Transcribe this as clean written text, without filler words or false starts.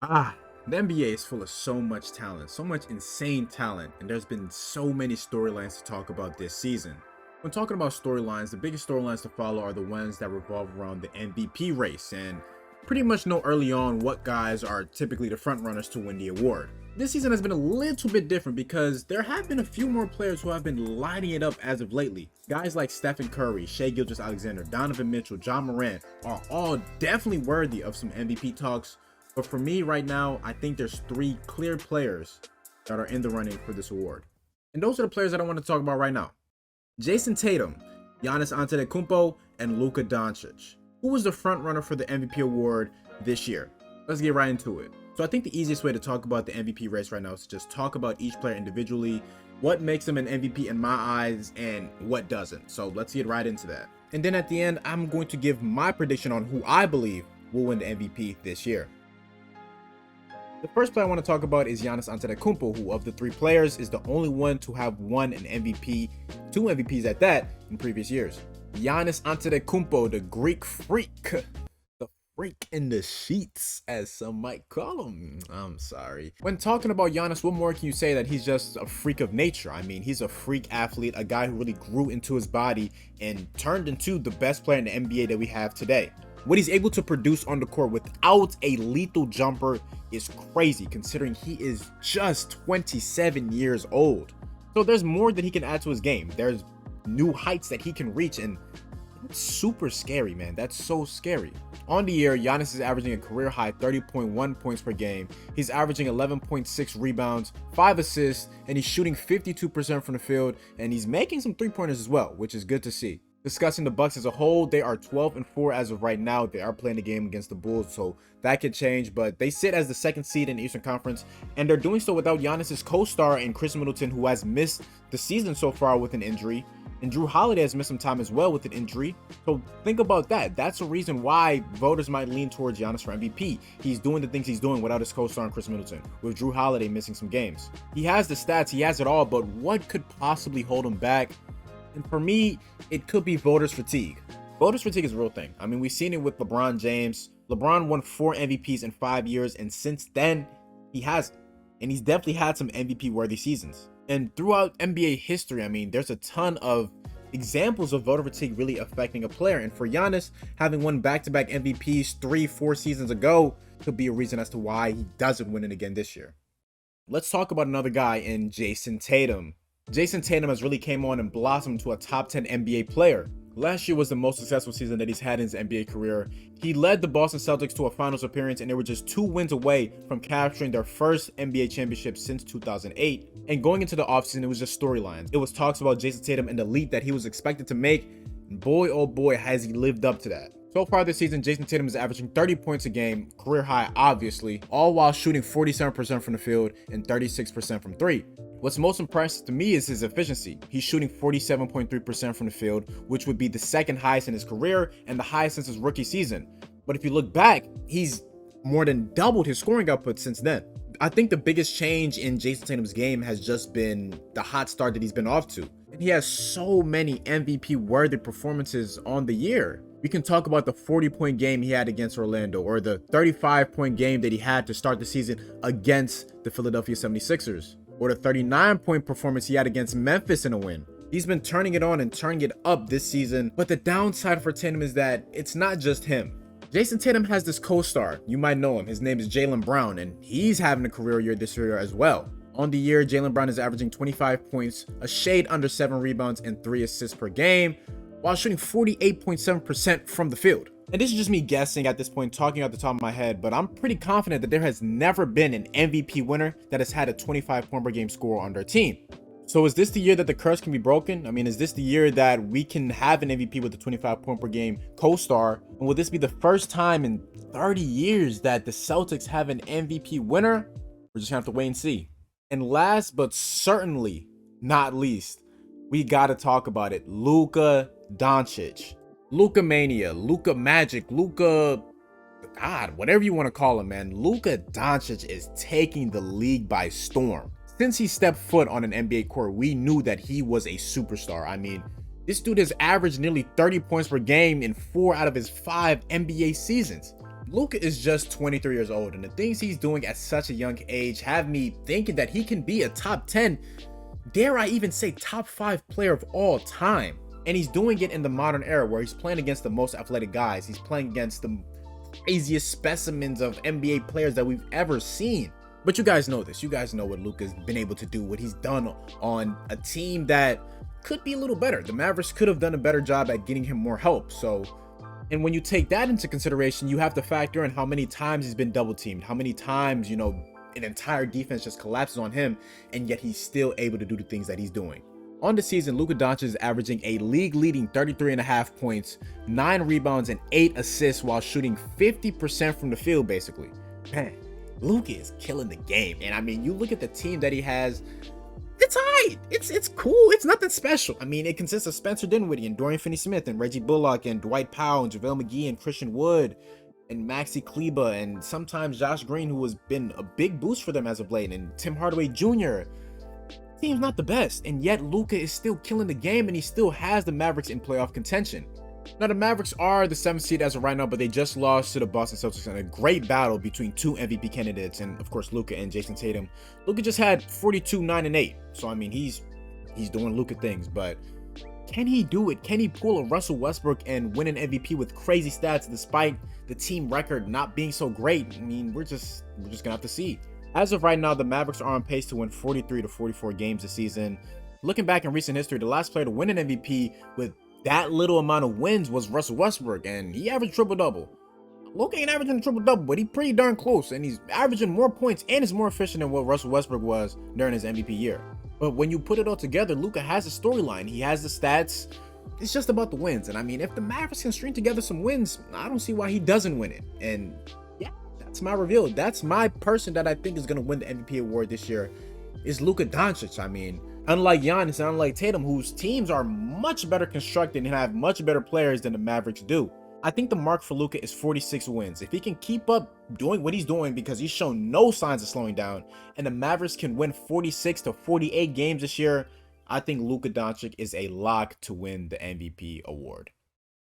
Ah, the NBA is full of so much talent, so much insane talent, and there's been so many storylines to talk about this season. When talking about storylines, the biggest storylines to follow are the ones that revolve around the MVP race, and pretty much know early on what guys are typically the front runners to win the award. This season has been a little bit different because there have been a few more players who have been lighting it up as of lately. Guys like Stephen Curry, Shai Gilgeous-Alexander, Donovan Mitchell, John Morant are all definitely worthy of some MVP talks. But for me right now, I think there's three clear players that are in the running for this award. And those are the players that I want to talk about right now. Jason Tatum, Giannis Antetokounmpo, and Luka Doncic. Who was the front runner for the MVP award this year? Let's get right into it. So I think the easiest way to talk about the MVP race right now is to just talk about each player individually, what makes them an MVP in my eyes and what doesn't. So let's get right into that. And then at the end, I'm going to give my prediction on who I believe will win the MVP this year. The first player I want to talk about is Giannis Antetokounmpo, who of the three players is the only one to have won an MVP, two MVPs at that, in previous years. Giannis Antetokounmpo, the Greek freak, the freak in the sheets, as some might call him. I'm sorry. When talking about Giannis, what more can you say that he's just a freak of nature? I mean, he's a freak athlete, a guy who really grew into his body and turned into the best player in the NBA that we have today. What he's able to produce on the court without a lethal jumper is crazy, considering he is just 27 years old. So there's more that he can add to his game. There's new heights that he can reach, and that's super scary, man. That's so scary. On the year, Giannis is averaging a career high 30.1 points per game. He's averaging 11.6 rebounds, 5 assists, and he's shooting 52% from the field, and he's making some three-pointers as well, which is good to see. Discussing the Bucks as a whole, they are 12-4 as of right now. They are playing the game against the Bulls, so that could change, but they sit as the second seed in the Eastern Conference, and they're doing so without Giannis's co-star and Chris Middleton, who has missed the season so far with an injury, and Drew Holiday has missed some time as well with an injury. So think about that. That's a reason why voters might lean towards Giannis for MVP. He's doing the things he's doing without his co-star and Chris Middleton, with Drew Holiday missing some games. He has the stats, he has it all, but what could possibly hold him back? And for me, it could be voters fatigue. Voters fatigue is a real thing. I mean, we've seen it with LeBron James. LeBron won 4 MVPs in 5 years, and since then, he hasn't. And he's definitely had some MVP-worthy seasons. And throughout NBA history, I mean, there's a ton of examples of voter fatigue really affecting a player. And for Giannis, having won back-to-back MVPs 3-4 seasons ago could be a reason as to why he doesn't win it again this year. Let's talk about another guy in Jason Tatum. Jason Tatum has really came on and blossomed to a top 10 NBA player. Last year was the most successful season that he's had in his NBA career. He led the Boston Celtics to a finals appearance, and they were just 2 wins away from capturing their first NBA championship since 2008. And going into the offseason, it was just storylines. It was talks about Jason Tatum and the leap that he was expected to make, and boy oh boy has he lived up to that. So far this season, Jason Tatum is averaging 30 points a game, career high obviously, all while shooting 47% from the field and 36% from 3. What's most impressive to me is his efficiency. He's shooting 47.3% from the field, which would be the second highest in his career and the highest since his rookie season. But if you look back, he's more than doubled his scoring output since then. I think the biggest change in Jason Tatum's game has just been the hot start that he's been off to. And he has so many MVP-worthy performances on the year. We can talk about the 40-point game he had against Orlando, or the 35-point game that he had to start the season against the Philadelphia 76ers, or the 39-point performance he had against Memphis in a win. He's been turning it on and turning it up this season, but the downside for Tatum is that it's not just him. Jason Tatum has this co-star, you might know him, his name is Jaylen Brown, and he's having a career year this year as well. On the year, Jaylen Brown is averaging 25 points, a shade under 7 rebounds, and 3 assists per game, while shooting 48.7% from the field. And this is just me guessing at this point, talking out the top of my head, but I'm pretty confident that there has never been an MVP winner that has had a 25-point per game score on their team. So is this the year that the curse can be broken? I mean, is this the year that we can have an MVP with a 25-point per game co-star? And will this be the first time in 30 years that the Celtics have an MVP winner? We're just gonna have to wait and see. And last but certainly not least, we gotta talk about it. Luka Doncic. Luka Mania, Luka Magic, Luka, God, whatever you want to call him, man. Luka Doncic is taking the league by storm. Since he stepped foot on an NBA court, we knew that he was a superstar. I mean, this dude has averaged nearly 30 points per game in 4 out of his 5 NBA seasons. Luka is just 23 years old, and the things he's doing at such a young age have me thinking that he can be a top 10, dare I even say top 5 player of all time. And he's doing it in the modern era where he's playing against the most athletic guys. He's playing against the craziest specimens of NBA players that we've ever seen. But you guys know this. You guys know what Luka's been able to do, what he's done on a team that could be a little better. The Mavericks could have done a better job at getting him more help. And when you take that into consideration, you have to factor in how many times he's been double teamed, how many times, an entire defense just collapses on him, and yet he's still able to do the things that he's doing. On the season, Luka Doncic is averaging a league-leading 33.5 points, 9 rebounds, and 8 assists while shooting 50% from the field, basically. Man, Luka is killing the game. And I mean, you look at the team that he has, it's alright. It's cool. It's nothing special. I mean, it consists of Spencer Dinwiddie and Dorian Finney-Smith and Reggie Bullock and Dwight Powell and JaVale McGee and Christian Wood and Maxi Kleber and sometimes Josh Green, who has been a big boost for them as of late, and Tim Hardaway Jr. Team's not the best, and yet Luka is still killing the game, and he still has the Mavericks in playoff contention. Now, the Mavericks are the 7th seed as of right now, but they just lost to the Boston Celtics in a great battle between 2 MVP candidates, and of course Luka and Jason Tatum. Luka just had 42, 9, and 8, so I mean he's doing Luka things, but can he do it? Can he pull a Russell Westbrook and win an MVP with crazy stats despite the team record not being so great? I mean, we're just gonna have to see. As of right now, the Mavericks are on pace to win 43 to 44 games this season. Looking back in recent history, the last player to win an MVP with that little amount of wins was Russell Westbrook, and he averaged triple-double. Luka ain't averaging a triple-double, but he's pretty darn close, and he's averaging more points and is more efficient than what Russell Westbrook was during his MVP year. But when you put it all together, Luka has a storyline. He has the stats. It's just about the wins. And I mean, if the Mavericks can string together some wins, I don't see why he doesn't win it. And yeah, that's my reveal. That's my person that I think is going to win the MVP award this year is Luka Doncic. I mean, unlike Giannis and unlike Tatum, whose teams are much better constructed and have much better players than the Mavericks do, I think the mark for Luka is 46 wins. If he can keep up doing what he's doing, because he's shown no signs of slowing down, and the Mavericks can win 46 to 48 games this year, I think Luka Doncic is a lock to win the MVP award.